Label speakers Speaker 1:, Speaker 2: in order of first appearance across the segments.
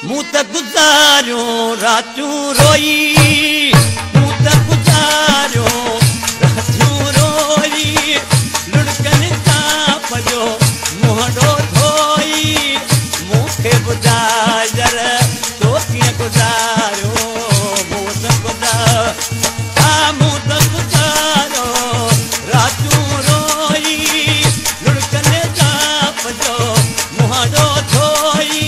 Speaker 1: मूं त गुज़ारियो रातियूं रोई मूं त गुज़ारियो रातियूं रोई लुड़कनि चाप जो मुंहंडो धोई मूंखे ॿुधाए जर तो कीअं गुज़ारियो मूं त गुज़ारियो रातियूं रोई लुड़कनि चाप जो मुंहंडो धोई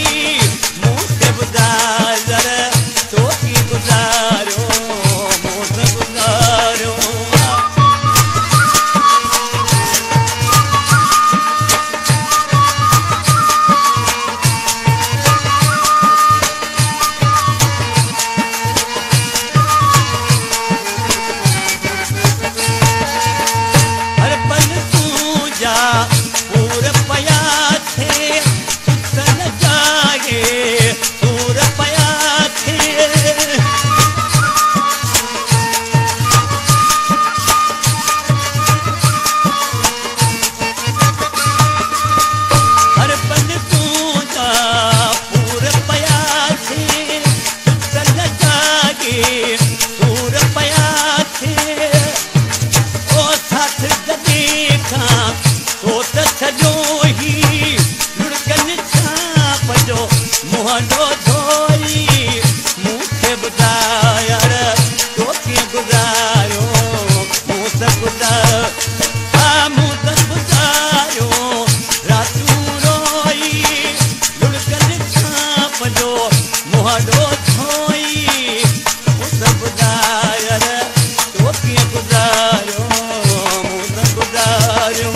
Speaker 1: मुंहंडो धोई मूंखे ॿुधाए तो कीअं गुज़ारियो मूं त गुज़ारियो रातियूं रोई लुड़कनि चाप जो मुंहंडो धोई मूं त ॿुधाए तो कीअं गुज़ारियो मूं त गुज़ारियो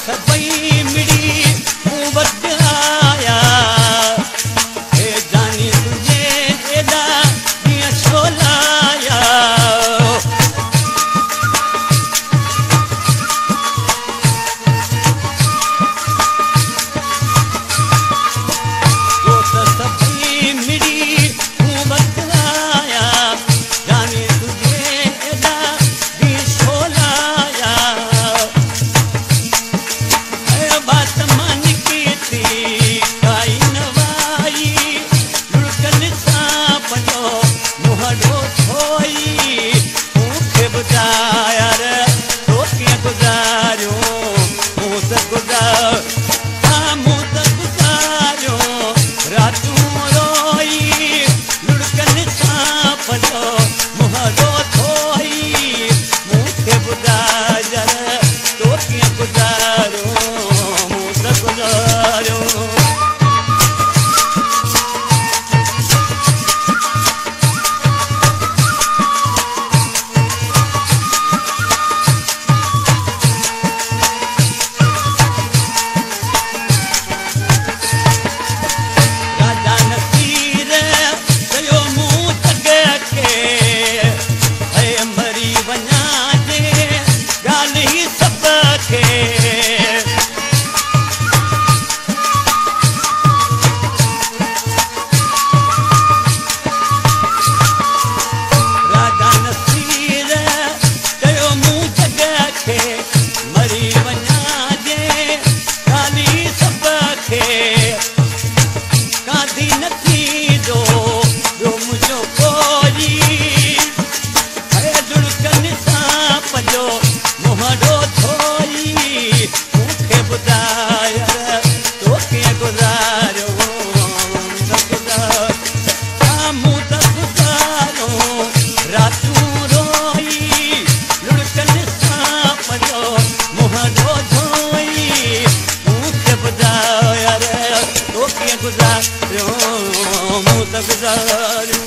Speaker 1: सभई मिड़ी मूं वटि आया हे जानी तुंहिंजे एॾा ॾींहं छो लाया सभई मिड़ी मूं वटि आया जानी तुंहिंजे एॾा ॾींहं छो लाया बात मान की थी काई नवाई लुड़कनि चाप जो मुंहंडो धोई मूंखे ॿुधाए तो कीअं गुज़ारियो मूं त गुज़ारियो रातियूं रोई लुड़कनि चाप जो मुंहंडो धोई मूंखे ॿुधाए तो कीअं गुज़ारियो राजा नसीर चयो मूं जॻह खे मरी वञा जे ॻाल्हि ई सभ खे मरी वञा जे ॻाल्हि सभ खे काधी नथी जो मुंहिंजो कोई लुड़कनि चाप जो मुंहंडो धोई मूंखे ॿुधाए तो कीअं गुज़ारियो मूं त गुज़ारियो रातियूं रोई लुड़कनि चाप जो मुंहंडो धोई मूंखे ॿुधाए तो कीअं गुज़ारियो मूं त गुज़ारियो